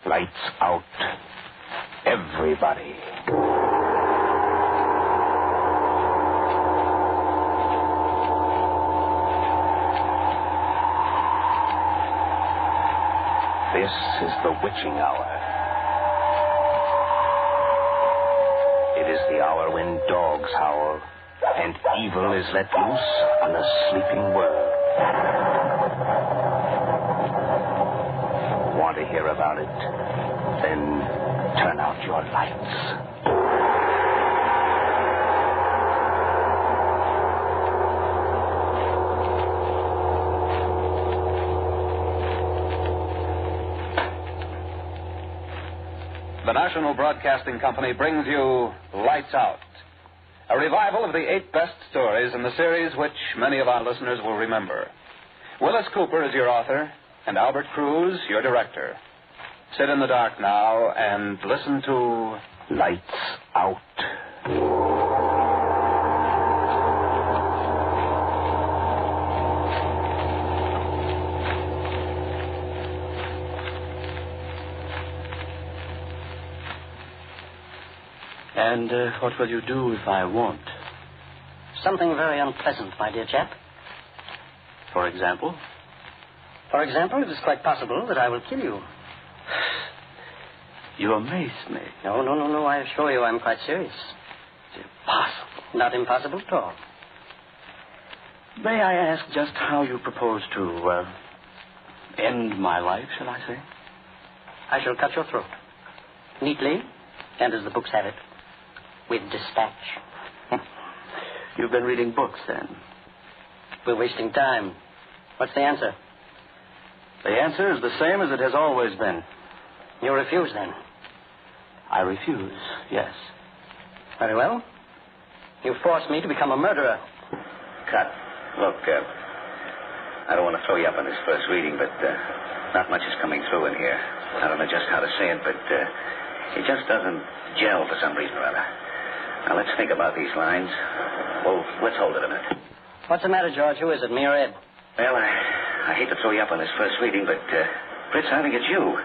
Lights out. Everybody. This is the witching hour. It is the hour when dogs howl and evil is let loose on a sleeping world. Want to hear about it? Then turn out your lights. The National Broadcasting Company brings you Lights Out, a revival of the 8 best stories in the series which many of our listeners will remember. Willis Cooper is your author, and Albert Cruz your director. Sit in the dark now and listen to Lights Out. And what will you do if I won't? Something very unpleasant, my dear chap. For example? For example, it is quite possible that I will kill you. You amaze me. No. I assure you I'm quite serious. It's impossible. Not impossible at all. May I ask just how you propose to end my life, shall I say? I shall cut your throat. Neatly, and as the books have it, with dispatch. You've been reading books, then? We're wasting time. What's the answer? The answer is the same as it has always been. You refuse, then? I refuse, yes. Very well. You force me to become a murderer. Cut. Look, I don't want to throw you up on this first reading, but not much is coming through in here. I don't know just how to say it, but it just doesn't gel for some reason or other. Now, let's think about these lines. Well, let's hold it a minute. What's the matter, George? Who is it, me or Ed? Well, I hate to throw you up on this first reading, but, Fritz, I think it's you.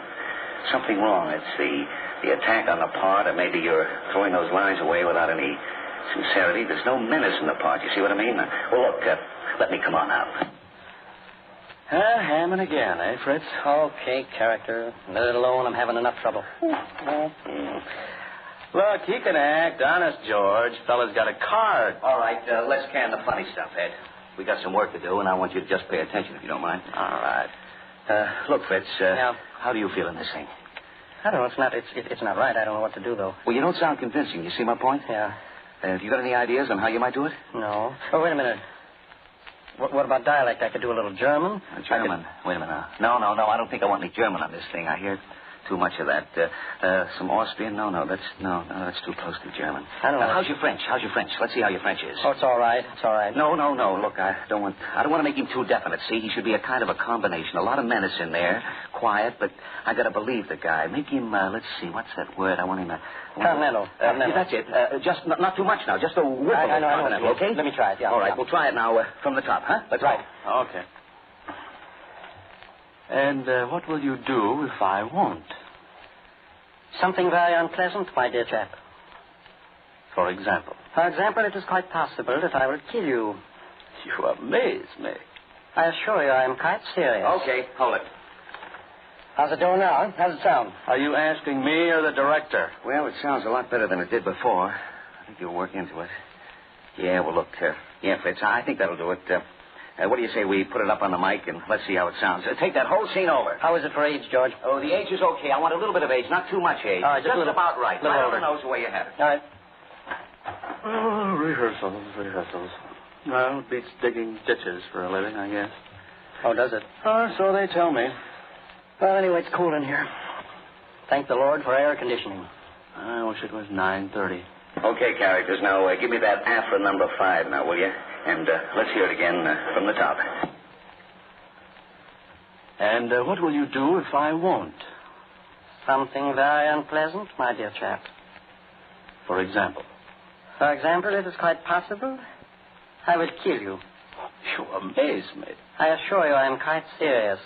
Something wrong. It's the attack on the part, or maybe you're throwing those lines away without any sincerity. There's no menace in the part. You see what I mean? Well, look, let me come on out. Hammond again, eh, Fritz? Okay, character. Let it alone. I'm having enough trouble. Look, he can act. Honest, George. Fella's got a card. All right, let's can the funny stuff, Ed. We got some work to do, and I want you to just pay attention, if you don't mind. All right. Look, Fritz, Yeah. How do you feel in this thing? I don't know. It's not right. I don't know what to do, though. Well, you don't sound convincing. You see my point? Yeah. Have you got any ideas on how you might do it? No. Oh, wait a minute. What about dialect? I could do a little German. German? Wait a minute now. No. I don't think I want any German on this thing. I hear too much of that. Some Austrian? No, that's too close to German. I don't know. How's your French? Let's see how your French is. Oh, it's all right. No. Look, I don't want to make him too definite. See, he should be a kind of a combination. A lot of menace in there, quiet, but I got to believe the guy. Make him. Let's see, what's that word? I want him. Continental. Yeah, that's it. Just not too much now. Just a whiff of I know. continental. Okay. Let me try it. Yeah. All right. Yeah. We'll try it now from the top, huh? Let's right. go. Okay. And what will you do if I won't? Something very unpleasant, my dear chap. For example? For example, it is quite possible that I will kill you. You amaze me. I assure you I am quite serious. Okay, hold it. How's it doing now? How's it sound? Are you asking me or the director? Well, it sounds a lot better than it did before. I think you'll work into it. Yeah, well, look, Fritz, I think that'll do it. What do you say we put it up on the mic and let's see how it sounds? Take that whole scene over. How is it for age, George? Oh, the age is okay. I want a little bit of age, not too much age. All right, just a little, about right. Little Right older. on the nose the way you have it. All right. Oh, rehearsals. Well, it beats digging ditches for a living, I guess. Oh, does it? So they tell me. Well, anyway, it's cool in here. Thank the Lord for air conditioning. I wish it was 9:30. Okay, characters. Now, give me that afra number 5 now, will you? And let's hear it again from the top. And what will you do if I won't? Something very unpleasant, my dear chap. For example? For example, it is quite possible I will kill you. You amaze me. I assure you I am quite serious.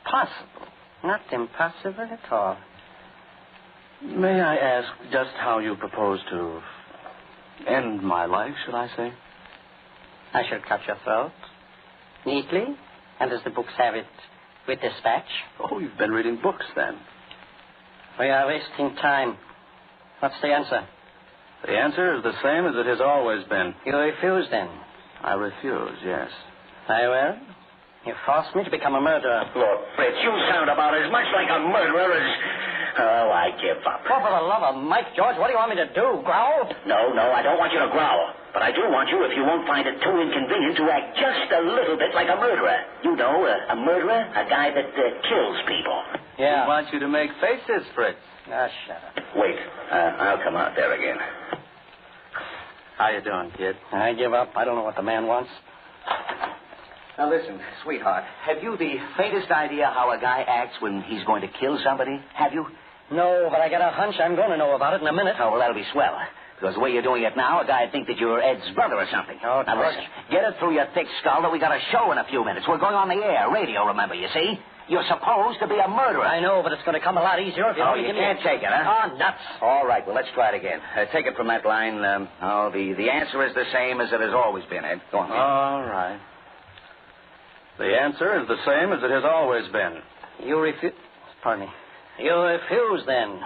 Possible? Not impossible at all. May I ask just how you propose to end my life, should I say? I shall cut your throat. Neatly, and as the books have it, with dispatch. Oh, you've been reading books, then. We are wasting time. What's the answer? The answer is the same as it has always been. You refuse, then? I refuse, yes. Very well. You forced me to become a murderer. Look, Fritz, you sound about as much like a murderer as... Oh, I give up. Oh, for the love of Mike, George, what do you want me to do? Growl? No, I don't want you to growl. But I do want you, if you won't find it too inconvenient, to act just a little bit like a murderer. You know, a murderer, a guy that kills people. Yeah. We want you to make faces, Fritz. Ah, shut up. Wait, I'll come out there again. How you doing, kid? I give up. I don't know what the man wants. Now, listen, sweetheart. Have you the faintest idea how a guy acts when he's going to kill somebody? Have you? No, but I got a hunch I'm going to know about it in a minute. Oh, well, that'll be swell. Because the way you're doing it now, a guy'd think that you're Ed's brother or something. Oh, now, listen, get it through your thick skull that we got a show in a few minutes. We're going on the air. Radio, remember, you see? You're supposed to be a murderer. I know, but it's going to come a lot easier if you Oh, don't you give me... can't take it, huh? Oh, nuts. All right, well, let's try it again. Take it from that line. The answer is the same as it has always been, Ed. Go on. All right. The answer is the same as it has always been. You refuse... Pardon me. You refuse, then.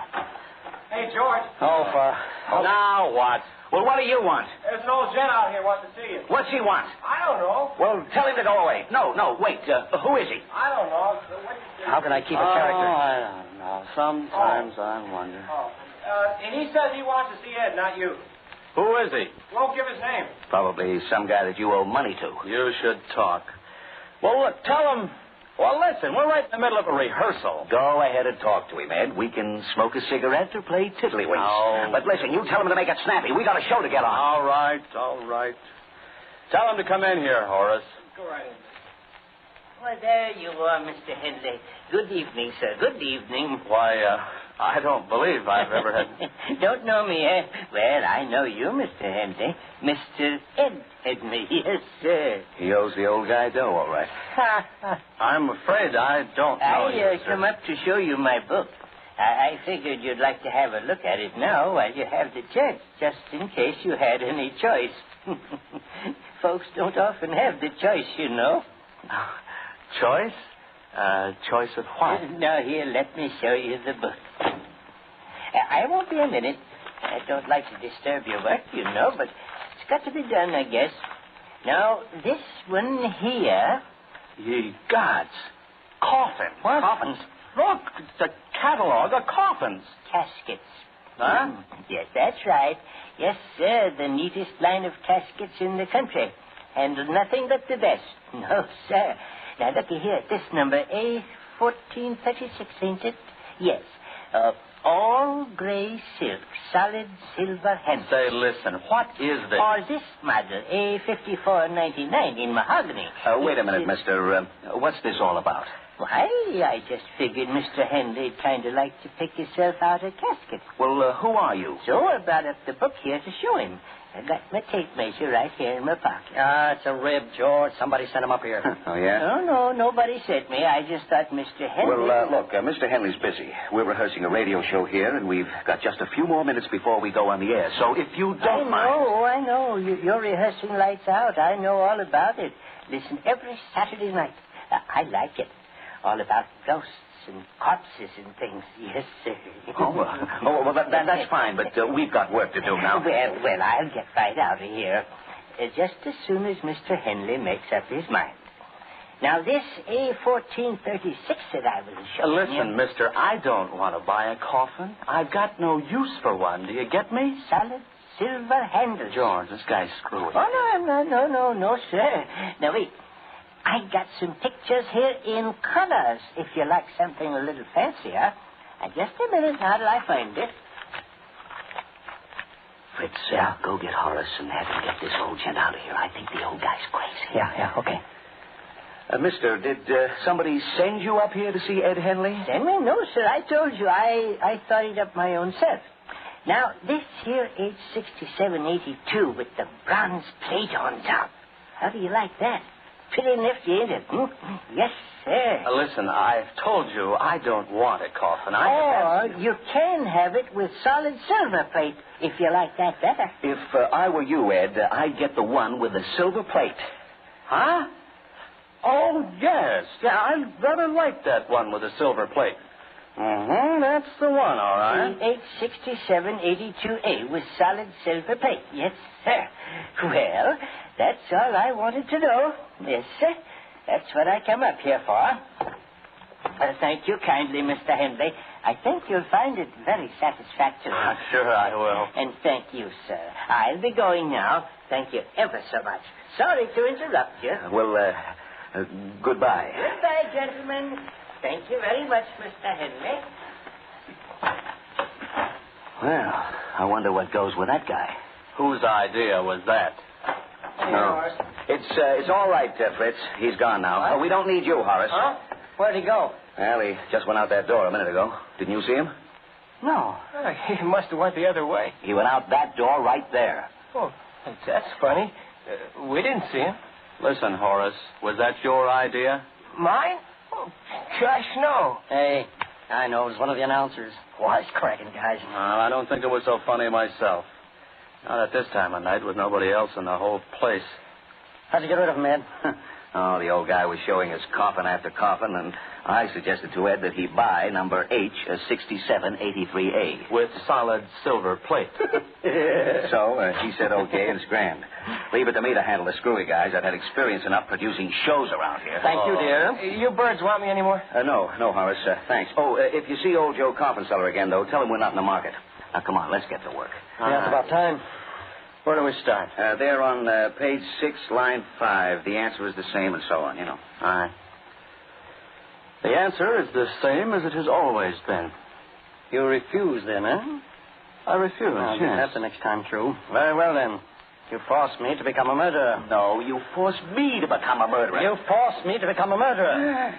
Hey, George. Oh, for... Now what? Well, what do you want? There's an old gent out here wanting to see you. What's he want? I don't know. Well, tell him to go away. No, wait. Who is he? I don't know. How can I keep a character? I don't know. Sometimes I wonder. And he says he wants to see Ed, not you. Who is he? Won't give his name. Probably some guy that you owe money to. You should talk. Well, look, tell him... Well, listen, we're right in the middle of a rehearsal. Go ahead and talk to him, Ed. We can smoke a cigarette or play tiddlywinks. No. But listen, you tell him to make it snappy. We got a show to get on. All right. Tell him to come in here, Horace. Go right in. Well, there you are, Mr. Henley. Good evening, sir. Good evening. Why, I don't believe I've ever had... Don't know me, eh? Well, I know you, Mr. Henley. Mr. Ed Henley. Yes, sir. He owes the old guy dough, all right. I'm afraid I don't know I you, sir. come up to show you my book. I figured you'd like to have a look at it now while you have the chance, just in case you had any choice. Folks don't often have the choice, you know. Choice? Choice of what? Now, here, let me show you the book. I won't be a minute. I don't like to disturb your work, you know, but it's got to be done, I guess. Now, this one here... Ye gods. Coffin. What? Coffins? Look, it's a catalog of coffins. Caskets. Huh? Yes, that's right. Yes, sir, the neatest line of caskets in the country. And nothing but the best. No, sir. Now, looky here. This number, A1436, ain't it? Yes. All gray silk, solid silver handle. Say, listen, what is this? For this model, A5499 in mahogany. Wait a minute, mister. What's this all about? Why, I just figured Mr. Henley'd kind of like to pick himself out a casket. Well, who are you? So I brought up the book here to show him. I got my tape measure right here in my pocket. Ah, it's a rib, George. Somebody sent him up here. Oh, yeah? No, nobody sent me. I just thought Mr. Henley... Well, look, Mr. Henley's busy. We're rehearsing a radio show here, and we've got just a few more minutes before we go on the air. So if you don't mind... I know. You're rehearsing Lights Out. I know all about it. Listen, every Saturday night. I like it. All about ghosts and corpses and things. Yes, sir. Well, that's fine, but we've got work to do now. Well, I'll get right out of here. Just as soon as Mr. Henley makes up his mind. Now, this A1436 that I was showing Listen, you... mister, I don't want to buy a coffin. I've got no use for one. Do you get me? Solid silver handle. George, this guy's screwing. Oh, no, sir. Now, wait. I got some pictures here in colors, if you like something a little fancier. Just a minute, how do I find it? Fritz, go get Horace and have him get this old gent out of here. I think the old guy's crazy. Yeah, okay. Mister, did somebody send you up here to see Ed Henley? Send me? No, sir. I told you. I thought it up my own self. Now, this here age 6782 with the bronze plate on top. How do you like that? pretty nifty, ain't it? Yes, sir. Listen, I've told you I don't want a coffin. Or you can have it with solid silver plate, if you like that better. If I were you, Ed, I'd get the one with the silver plate. Huh? Oh, yes. Yeah, I rather like that one with the silver plate. That's the one, all right. 86782A with solid silver plate. Yes, sir. Well, that's all I wanted to know. Yes, sir. That's what I come up here for. Thank you kindly, Mr. Henley. I think you'll find it very satisfactory. Sure, I will. And thank you, sir. I'll be going now. Thank you ever so much. Sorry to interrupt you. Goodbye. Goodbye, gentlemen. Thank you very much, Mr. Henley. Well, I wonder what goes with that guy. Whose idea was that? No. It's all right, Fritz. He's gone now. We don't need you, Horace. Huh? Where'd he go? Well, he just went out that door a minute ago. Didn't you see him? No. He must have went the other way. He went out that door right there. Oh, that's funny. We didn't see him. Listen, Horace, was that your idea? Mine? Oh, gosh, no. Hey, I know. It was one of the announcers. Wisecracking guys. I don't think it was so funny myself. Not at this time of night with nobody else in the whole place. How'd you get rid of him, Ed? Oh, the old guy was showing us coffin after coffin, and I suggested to Ed that he buy number H6783A. With solid silver plate. So he said okay and scrammed. Leave it to me to handle the screwy guys. I've had experience enough producing shows around here. Thank you, dear. You birds want me anymore? No, Horace. Thanks. Oh, if you see old Joe Coffin Seller again, though, tell him we're not in the market. Now, come on, let's get to work. Yeah, it's about time. Where do we start? There on page 6, line 5. The answer is the same and so on, you know. All right. The answer is the same as it has always been. You refuse, then, huh? I refuse, I'll yes. get that the next time through. Very well, then. You forced me to become a murderer. No, you forced me to become a murderer. You forced me to become a murderer.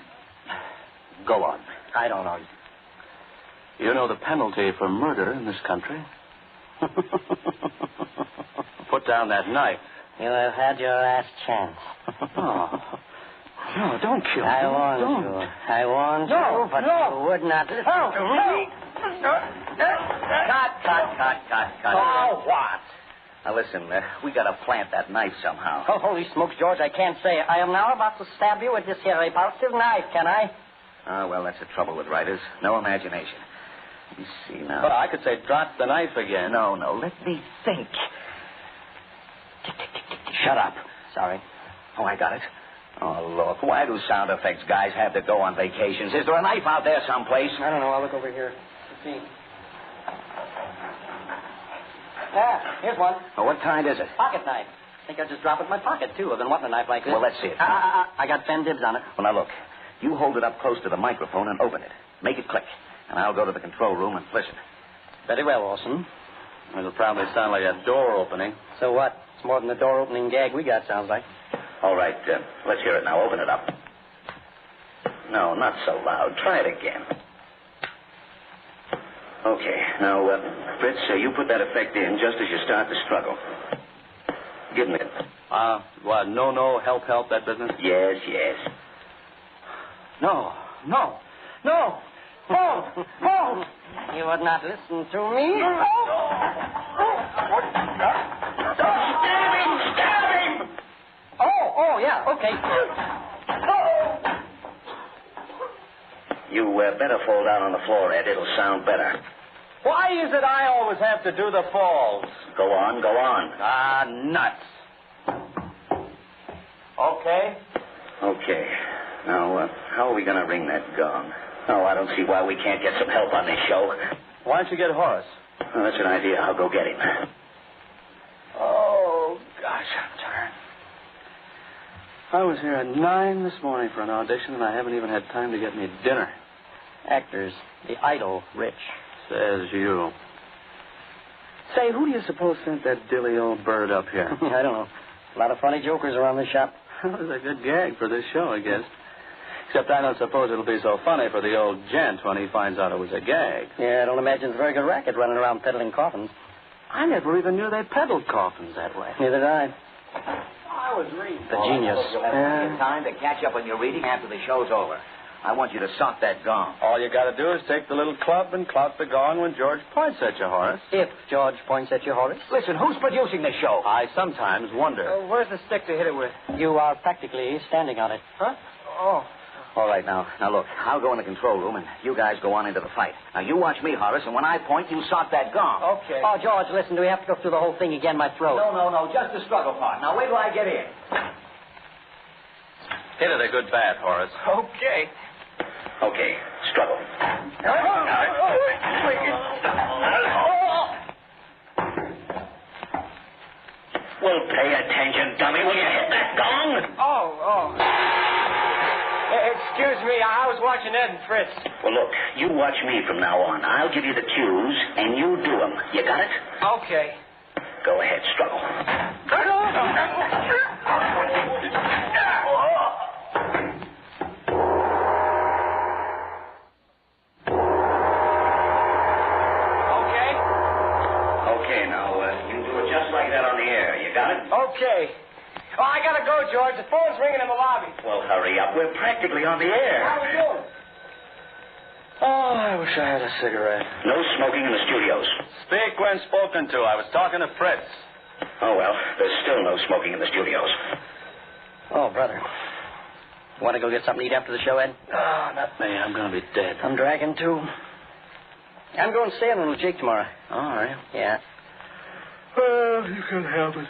Go on. I don't know. You know the penalty for murder in this country? Put down that knife. You have had your last chance. Oh. No, don't kill me. I warned you. I warned you, but you would not listen to me. Cut. Oh, what? Now, listen, we got to plant that knife somehow. Oh, holy smokes, George, I can't say. I am now about to stab you with this here repulsive knife, can I? Well, that's the trouble with writers. No imagination. Let me see now. Well, I could say drop the knife again. No, let me think. Shut up. Sorry. Oh, I got it. Oh, look, why do sound effects guys have to go on vacations? Is there a knife out there someplace? I don't know. I'll look over here. Let's see. Yeah, here's one. Well, what kind is it? Pocket knife. I think I'll just drop it in my pocket, too. I've been wanting a knife like this. Well, let's see it. I got 10 dibs on it. Well, now, look. You hold it up close to the microphone and open it. Make it click. And I'll go to the control room and listen. Very well, Orson. It'll probably sound like a door opening. So what? It's more than the door-opening gag we got, sounds like. All right, let's hear it now. Open it up. No, not so loud. Try it again. Okay. Now, Fritz, you put that effect in just as you start the struggle. Give me it. What, no, help, that business? Yes. No. You would not listen to me? Stab him! Oh, yeah, okay. You better fall down on the floor, Ed. It'll sound better. Why is it I always have to do the falls? Go on. Nuts. Okay. Now, how are we going to ring that gong? Oh, I don't see why we can't get some help on this show. Why don't you get Horace? Well, that's an idea. I'll go get him. Oh, gosh, I'm tired. I was here at 9 this morning for an audition, and I haven't even had time to get me dinner. Actors, the idle rich. Says you. Say, who do you suppose sent that dilly old bird up here? I don't know. A lot of funny jokers around this shop. Well, it's a good gag for this show, I guess. Except I don't suppose it'll be so funny for the old gent when he finds out it was a gag. Yeah, I don't imagine it's a very good racket running around peddling coffins. I never even knew they peddled coffins that way. Neither did I. I was reading. The genius. You'll have plenty of time to catch up on your reading after the show's over. I want you to sock that gong. All you got to do is take the little club and clout the gong when George points at you, Horace. If George points at you, Horace. Listen, who's producing the show? I sometimes wonder. Where's the stick to hit it with? You are practically standing on it. Huh? Oh. All right, now look, I'll go in the control room, and you guys go on into the fight. Now, you watch me, Horace, and when I point, you sock that gong. Okay. Oh, George, listen, do we have to go through the whole thing again? My throat. No, just the struggle part. Now, wait till I get in. Hit it a good bat, Horace. Okay. Okay, struggle. Well, pay attention, dummy. Will you hit that gong? Oh. Excuse me, I was watching Ed and Fritz. Well, look, you watch me from now on. I'll give you the cues, and you do them. You got it? Okay. Go ahead, struggle. Okay, now, you do it just like that on the air. You got it? Okay. Oh, I gotta go, George. The phone's ringing in the lobby. Well, hurry up. We're practically on the air. How we doing? Oh, I wish I had a cigarette. No smoking in the studios. Speak when spoken to. I was talking to Fritz. Oh, well, there's still no smoking in the studios. Oh, brother. Want to go get something to eat after the show, Ed? Oh, not me. I'm going to be dead. I'm dragging, too. I'm going sailing with Jake tomorrow. All right. Yeah. Well, you can help it.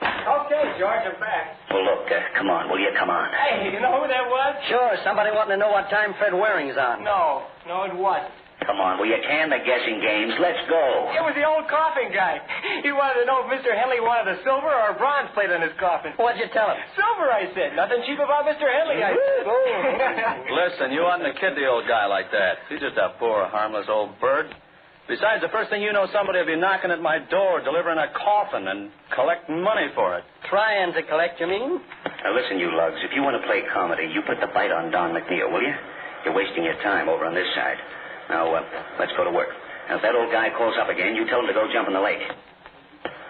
Okay, George, I'm back. Well, look, come on, will you? Come on. Hey, you know who that was? Sure, somebody wanting to know what time Fred Waring's on. No, it wasn't. Come on, will you? Can the guessing games? Let's go. It was the old Coffin guy. He wanted to know if Mr. Henley wanted a silver or a bronze plate on his coffin. What'd you tell him? Silver, I said. Nothing cheap about Mr. Henley, I said. Listen, you oughtn't to kid the old guy like that. He's just a poor, harmless old bird. Besides, the first thing you know, somebody will be knocking at my door, delivering a coffin, and collecting money for it. Trying to collect, you mean? Now, listen, you lugs. If you want to play comedy, you put the bite on Don McNeil, will you? You're wasting your time over on this side. Now, let's go to work. Now, if that old guy calls up again, you tell him to go jump in the lake.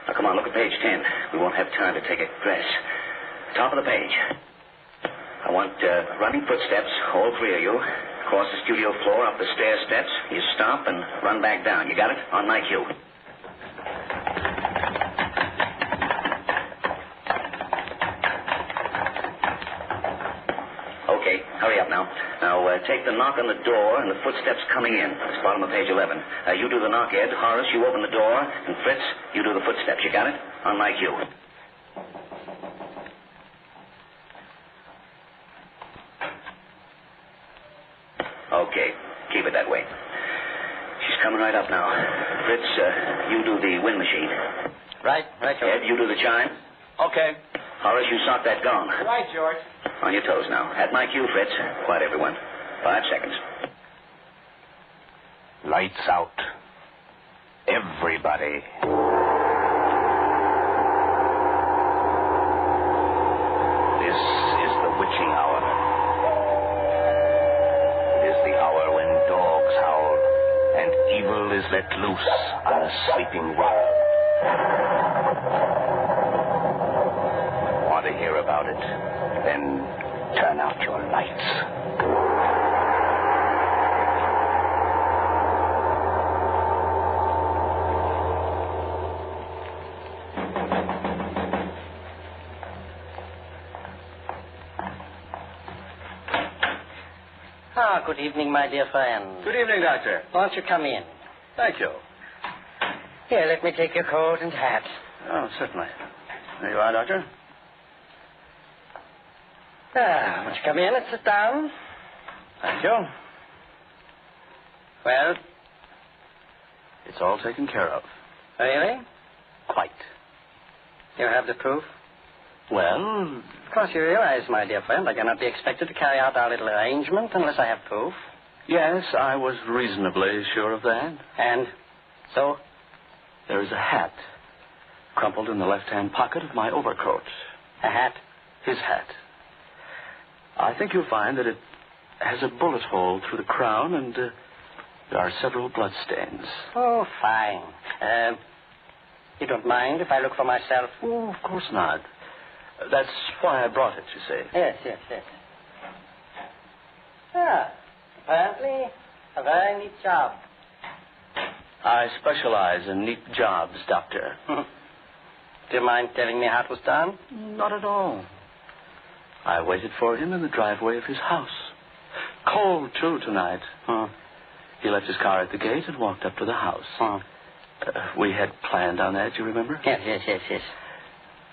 Now, come on, look at page 10. We won't have time to take a dress. Top of the page. I want running footsteps, all three of you. Across the studio floor, up the stair steps. You stop and run back down. You got it? On my cue. Okay, hurry up now. Now, take the knock on the door and the footsteps coming in. It's bottom of page 11. You do the knock, Ed. Horace, you open the door. And Fritz, you do the footsteps. You got it? On my cue. Okay, keep it that way. She's coming right up now. Fritz, you do the wind machine. Right, George. Ed, you do the chime. Okay. Horace, you sock that gong. Right, George. On your toes now. At my cue, Fritz. Quiet, everyone. 5 seconds. Lights out. Everybody. This is the witching hour. It is the hour when dogs howl and evil is let loose on a sleeping world. Want to hear about it? Then turn out your lights. Ah, good evening, my dear friend. Good evening, Doctor. Won't you come in? Thank you. Here, let me take your coat and hat. Oh, certainly. There you are, Doctor. Won't you come in and sit down? Thank you. Well, It's all taken care of. really? Quite. You have the proof? Well, Of course, you realize, my dear friend, I cannot be expected to carry out our little arrangement unless I have proof. yes, I was reasonably sure of that. And so? There is a hat crumpled in the left-hand pocket of my overcoat. A hat? His hat. I think you'll find that it has a bullet hole through the crown, and there are several bloodstains. Oh, fine. You don't mind if I look for myself? Oh, of course not. That's why I brought it, you see. Yes. Ah, apparently a very neat job. I specialize in neat jobs, Doctor. Do you mind telling me how it was done? Not at all. I waited for him in the driveway of his house. Cold, too, tonight. He left his car at the gate and walked up to the house. We had planned on that, you remember? Yes.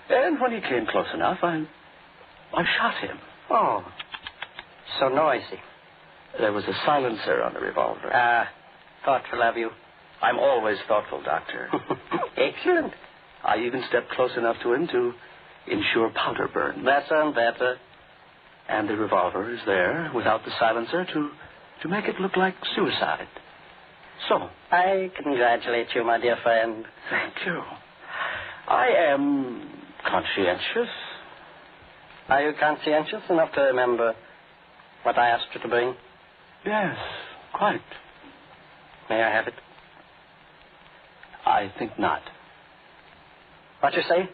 And when he came close enough, I shot him. Oh, so noisy. There was a silencer on the revolver. Thoughtful of you. I'm always thoughtful, Doctor. Excellent. I even stepped close enough to him to ensure powder burn. Better and better. And the revolver is there, without the silencer, to make it look like suicide. So. I congratulate you, my dear friend. Thank you. I am conscientious. Are you conscientious enough to remember what I asked you to bring? Yes, quite. May I have it? I think not. What you say?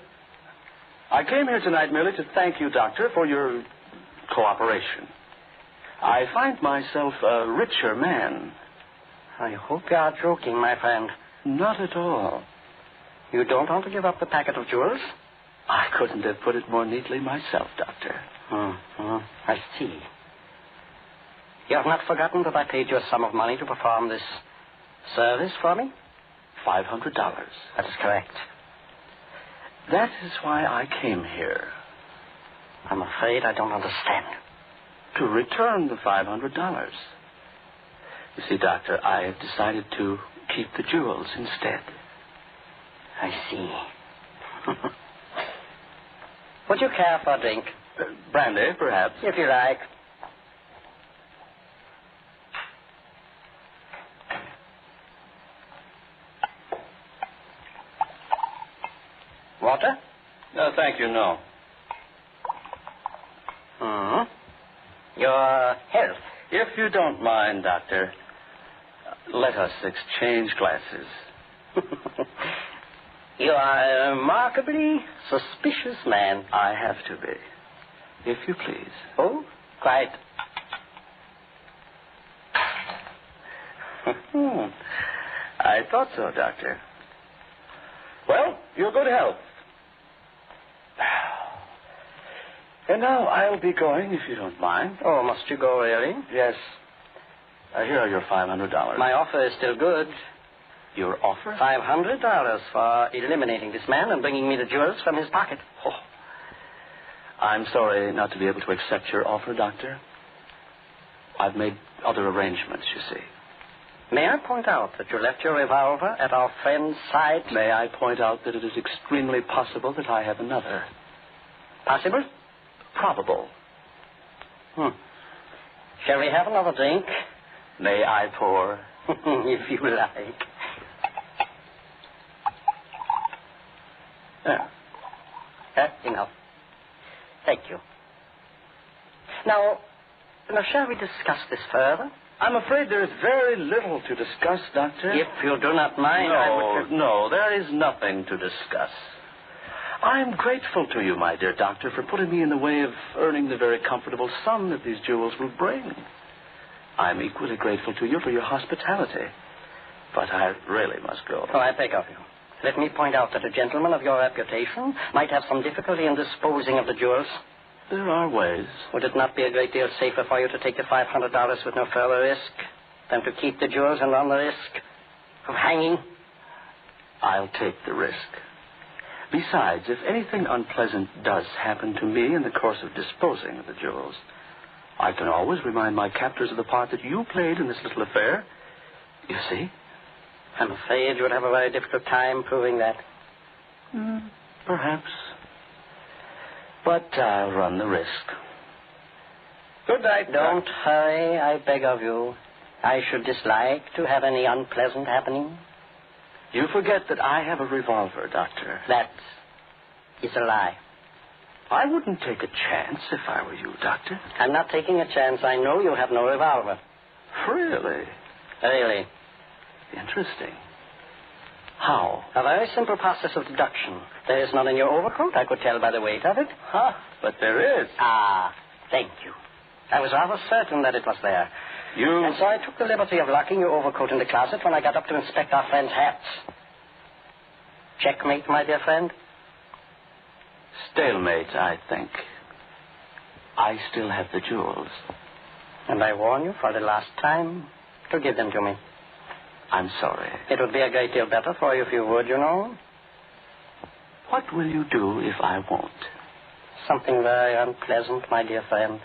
I came here tonight merely to thank you, Doctor, for your cooperation. I find myself a richer man. I hope you are joking, my friend. Not at all. You don't want to give up the packet of jewels? I couldn't have put it more neatly myself, Doctor. I see. You have not forgotten that I paid you a sum of money to perform this service for me? $500. That is correct. That is why I came here. I'm afraid I don't understand. To return the $500. You see, Doctor, I have decided to keep the jewels instead. I see. Would you care for a drink? Brandy, perhaps. If you like. Water? No, thank you, no. Your health. If you don't mind, Doctor, let us exchange glasses. You are a remarkably suspicious man. I have to be, if you please. Oh, quite. I thought so, Doctor. Well, your good health. And now I'll be going, if you don't mind. Oh, must you go, really? Yes. Here are your $500. My offer is still good. Your offer? $500 for eliminating this man and bringing me the jewels from his pocket. Oh. I'm sorry not to be able to accept your offer, Doctor. I've made other arrangements, you see. May I point out that you left your revolver at our friend's side? May I point out that it is extremely possible that I have another? Possible? Probable. Shall we have another drink? May I pour? If you like. Enough. Thank you. Now, shall we discuss this further? I'm afraid there is very little to discuss, Doctor. If you do not mind, No, there is nothing to discuss. I'm grateful to you, my dear Doctor, for putting me in the way of earning the very comfortable sum that these jewels will bring. I'm equally grateful to you for your hospitality. But I really must go. Oh, I beg of you. Let me point out that a gentleman of your reputation might have some difficulty in disposing of the jewels. There are ways. Would it not be a great deal safer for you to take the $500 with no further risk than to keep the jewels and run the risk of hanging? I'll take the risk. Besides, if anything unpleasant does happen to me in the course of disposing of the jewels, I can always remind my captors of the part that you played in this little affair. You see? I'm afraid you would have a very difficult time proving that. Perhaps. But I'll run the risk. Good night. Don't hurry, I beg of you. I should dislike to have any unpleasant happening. You forget that I have a revolver, Doctor. That is a lie. I wouldn't take a chance if I were you, Doctor. I'm not taking a chance. I know you have no revolver. Really? Really. Interesting. How? A very simple process of deduction. There is none in your overcoat. I could tell by the weight of it. Huh? But there is. Ah, thank you. I was rather certain that it was there. And so I took the liberty of locking your overcoat in the closet when I got up to inspect our friend's hats. Checkmate, my dear friend. Stalemate, I think. I still have the jewels. And I warn you for the last time to give them to me. I'm sorry. It would be a great deal better for you if you would, you know. What will you do if I won't? Something very unpleasant, my dear friend.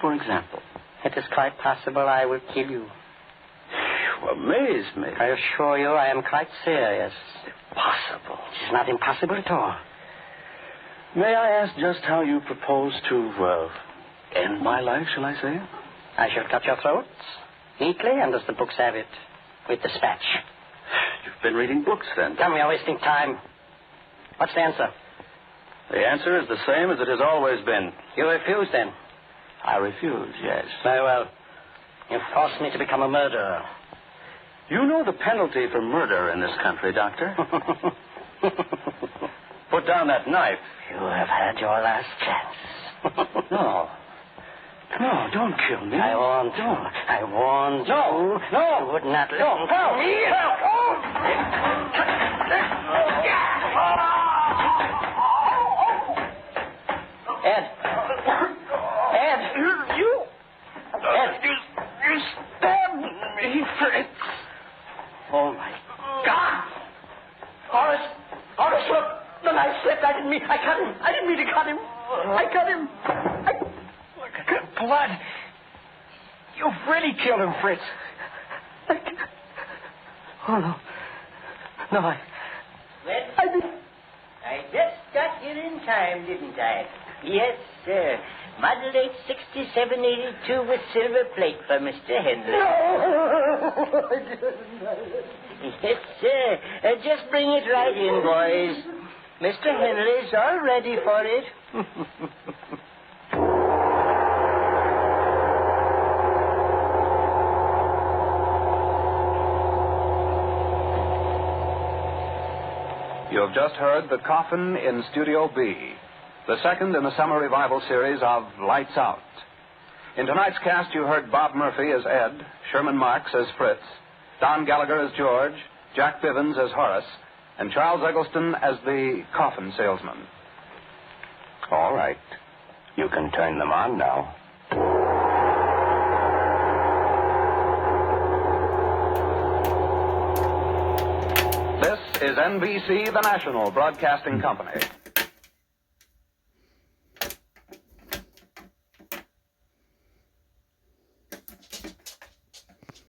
For example? It is quite possible I will kill you. You amaze me. I assure you I am quite serious. Impossible. It is not impossible at all. May I ask just how you propose to, end my life, shall I say? I shall cut your throats, neatly and as the books have it, with dispatch. You've been reading books, then. Come, you're wasting time. What's the answer? The answer is the same as it has always been. You refuse, then? I refuse, yes. Very well. You force me to become a murderer. You know the penalty for murder in this country, Doctor. Put down that knife. You have had your last chance. No. No, don't kill me. I warned you. I warned you. No. You would not listen to me. Ed. You stabbed me, Fritz. Oh, my God! Horace, look. The knife slipped. I didn't mean to cut him. I cut him. Look at the blood. You've really killed him, Fritz. Oh, no. No, Well, I just got here in time, didn't I? Yes, sir. Model 86782 with silver plate for Mr. Henry. No! Yes, sir. Just bring it right in, boys. Mr. Henry's all ready for it. You have just heard The Coffin in Studio B, the second in the summer revival series of Lights Out. In tonight's cast, you heard Bob Murphy as Ed, Sherman Marks as Fritz, Don Gallagher as George, Jack Bivens as Horace, and Charles Eggleston as the coffin salesman. All right. You can turn them on now. This is NBC, the national broadcasting company.